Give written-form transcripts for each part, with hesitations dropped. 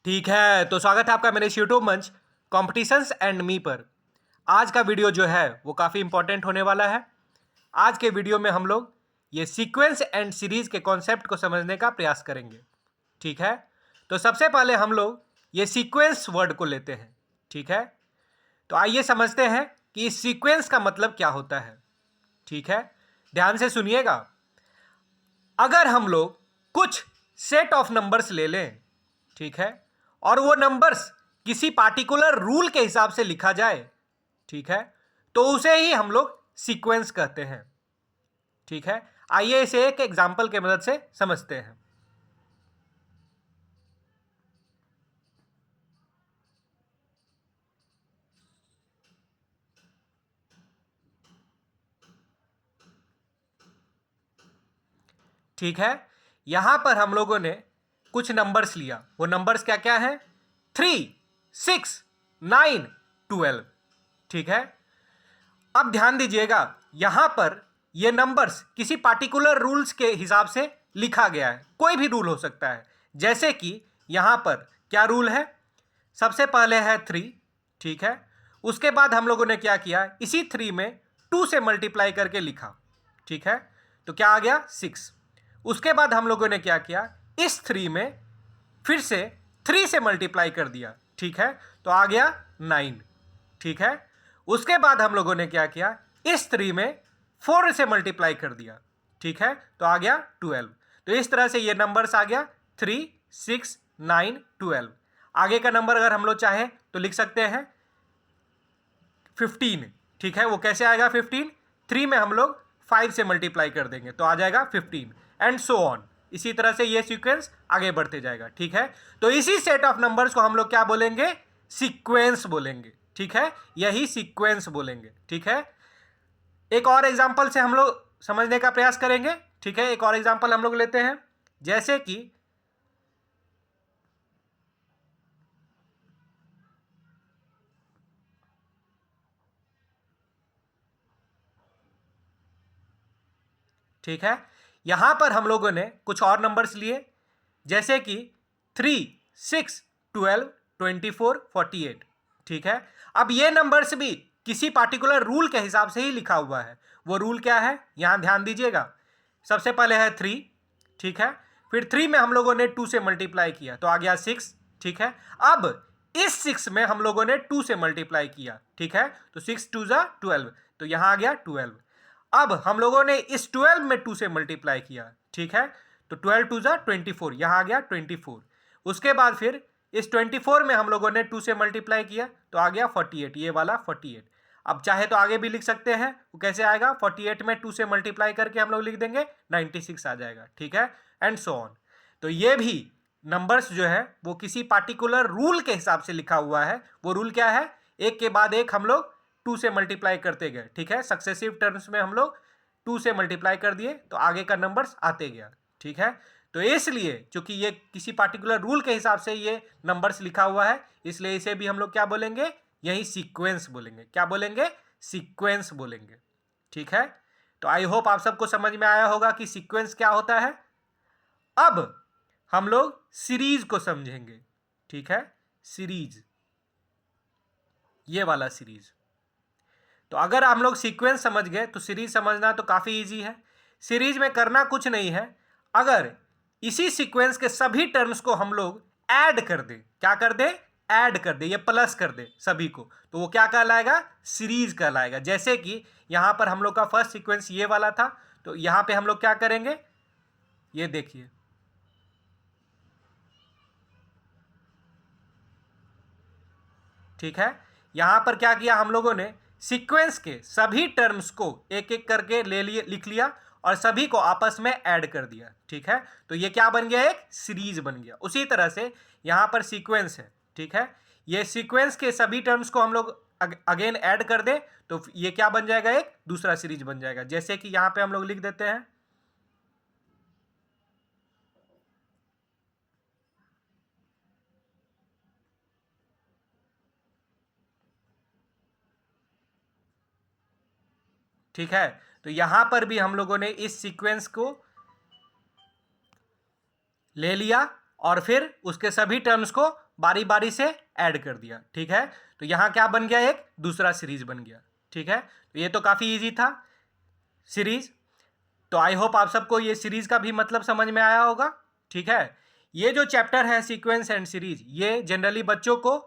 ठीक है, तो स्वागत है आपका मेरे इस यूट्यूब मंच कॉम्पिटिशन्स एंड मी पर। आज का वीडियो जो है वो काफ़ी इंपॉर्टेंट होने वाला है। आज के वीडियो में हम लोग ये सीक्वेंस एंड सीरीज के कॉन्सेप्ट को समझने का प्रयास करेंगे। ठीक है, तो सबसे पहले हम लोग ये सीक्वेंस वर्ड को लेते हैं। ठीक है, तो आइए समझते हैं कि इस सीक्वेंस का मतलब क्या होता है। ठीक है, ध्यान से सुनिएगा। अगर हम लोग कुछ सेट ऑफ नंबर्स ले लें, ठीक है, और वो नंबर्स किसी पार्टिकुलर रूल के हिसाब से लिखा जाए, ठीक है, तो उसे ही हम लोग सीक्वेंस कहते हैं। ठीक है, आइए इसे एक एग्जांपल के मदद से समझते हैं। ठीक है, यहां पर हम लोगों ने कुछ नंबर्स लिया। वो नंबर्स क्या क्या हैं? 3, 6, 9, 12। ठीक है, अब ध्यान दीजिएगा, यहां पर ये नंबर्स किसी पार्टिकुलर रूल्स के हिसाब से लिखा गया है। कोई भी रूल हो सकता है। जैसे कि यहां पर क्या रूल है? सबसे पहले है 3। ठीक है, उसके बाद हम लोगों ने क्या किया, इसी 3 में 2 से मल्टीप्लाई करके लिखा। ठीक है, तो क्या आ गया? 6। उसके बाद हम लोगों ने क्या किया, इस 3 में फिर से 3 से मल्टीप्लाई कर दिया। ठीक है, तो आ गया 9। ठीक है, उसके बाद हम लोगों ने क्या किया, इस 3 में 4 से मल्टीप्लाई कर दिया। ठीक है, तो आ गया 12। तो इस तरह से ये नंबर्स आ गया 3, 6, 9, 12। आगे का नंबर अगर हम लोग चाहें तो लिख सकते हैं 15। ठीक है, वो कैसे आएगा 15? 3 में हम लोग 5 से मल्टीप्लाई कर देंगे तो आ जाएगा 15 एंड सो ऑन। इसी तरह से ये सीक्वेंस आगे बढ़ते जाएगा। ठीक है, तो इसी सेट ऑफ नंबर्स को हम लोग क्या बोलेंगे? सीक्वेंस बोलेंगे। ठीक है, यही सीक्वेंस बोलेंगे। ठीक है, एक और एग्जांपल से हम लोग समझने का प्रयास करेंगे। ठीक है, एक और एग्जांपल हम लोग लेते हैं। जैसे कि ठीक है, यहां पर हम लोगों ने कुछ और नंबर्स लिए, जैसे कि 3, 6, 12, 24, 48। ठीक है, अब ये नंबर्स भी किसी पार्टिकुलर रूल के हिसाब से ही लिखा हुआ है। वो रूल क्या है, यहां ध्यान दीजिएगा। सबसे पहले है 3। ठीक है, फिर 3 में हम लोगों ने 2 से मल्टीप्लाई किया तो आ गया 6। ठीक है, अब इस 6 में हम लोगों ने 2 से मल्टीप्लाई किया। ठीक है, तो 6 2 जा 12, तो यहां आ गया 12। अब हम लोगों ने इस 12 में 2 से मल्टीप्लाई किया। ठीक है, तो 12 2 जा 24, यहां आ गया 24। उसके बाद फिर इस 24 में हम लोगों ने 2 से मल्टीप्लाई किया तो आ गया 48, ये वाला 48। अब चाहे तो आगे भी लिख सकते हैं। वो कैसे आएगा? 48 में 2 से मल्टीप्लाई करके हम लोग लिख देंगे 96 आ जाएगा। ठीक है, एंड सो ऑन। तो ये भी नंबर्स जो है वो किसी पार्टिकुलर रूल के हिसाब से लिखा हुआ है। वो रूल क्या है? एक के बाद एक हम लोग 2 से मल्टीप्लाई करते गए। ठीक है, सक्सेसिव टर्म्स में हम लोग 2 से मल्टीप्लाई कर दिए तो आगे का नंबर्स आते गया। ठीक है, तो इसलिए चूंकि ये किसी पार्टिकुलर रूल के हिसाब से ये नंबर्स लिखा हुआ है, इसलिए इसे भी हम लोग क्या बोलेंगे? यही सीक्वेंस बोलेंगे। क्या बोलेंगे? सीक्वेंस बोलेंगे। ठीक है, तो आई होप आप सबको समझ में आया होगा कि सीक्वेंस क्या होता है। अब हम लोग सीरीज को समझेंगे। ठीक है, सीरीज, ये वाला सीरीज। तो अगर हम लोग सीक्वेंस समझ गए तो सीरीज समझना तो काफी इजी है। सीरीज में करना कुछ नहीं है, अगर इसी सीक्वेंस के सभी टर्म्स को हम लोग ऐड कर दें, क्या कर दें? ऐड कर दे, ये प्लस कर दे सभी को, तो वो क्या कहलाएगा? सीरीज कहलाएगा। जैसे कि यहां पर हम लोग का फर्स्ट सीक्वेंस ये वाला था, तो यहां पे हम लोग क्या करेंगे? ये देखिए, ठीक है, यहां पर क्या किया हम लोगों ने? सीक्वेंस के सभी टर्म्स को एक एक करके ले लिए, लिख लिया और सभी को आपस में ऐड कर दिया। ठीक है, तो ये क्या बन गया? एक सीरीज बन गया। उसी तरह से यहां पर सीक्वेंस है। ठीक है, ये सीक्वेंस के सभी टर्म्स को हम लोग अगेन ऐड कर दे तो ये क्या बन जाएगा? एक दूसरा सीरीज बन जाएगा। जैसे कि यहां पे हम लोग लिख देते हैं, ठीक है, तो यहां पर भी हम लोगों ने इस सीक्वेंस को ले लिया और फिर उसके सभी टर्म्स को बारी बारी से ऐड कर दिया। ठीक है, तो यहाँ क्या बन गया, एक दूसरा सीरीज बन गया। ठीक है, तो ये तो काफ़ी इजी था सीरीज। तो आई होप आप सबको ये सीरीज का भी मतलब समझ में आया होगा। ठीक है, ये जो चैप्टर है सीक्वेंस एंड सीरीज, ये जनरली बच्चों को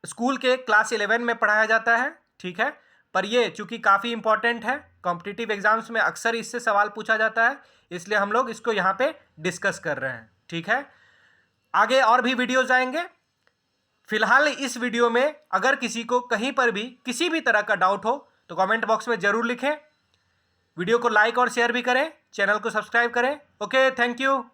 स्कूल के क्लास 11 में पढ़ाया जाता है। ठीक है, पर ये चूंकि काफ़ी इंपॉर्टेंट है, कॉम्पिटिटिव एग्जाम्स में अक्सर इससे सवाल पूछा जाता है, इसलिए हम लोग इसको यहाँ पे डिस्कस कर रहे हैं। ठीक है, आगे और भी वीडियोज आएंगे। फिलहाल इस वीडियो में अगर किसी को कहीं पर भी किसी भी तरह का डाउट हो तो कमेंट बॉक्स में ज़रूर लिखें। वीडियो को लाइक और शेयर भी करें, चैनल को सब्सक्राइब करें। Okay, thank you.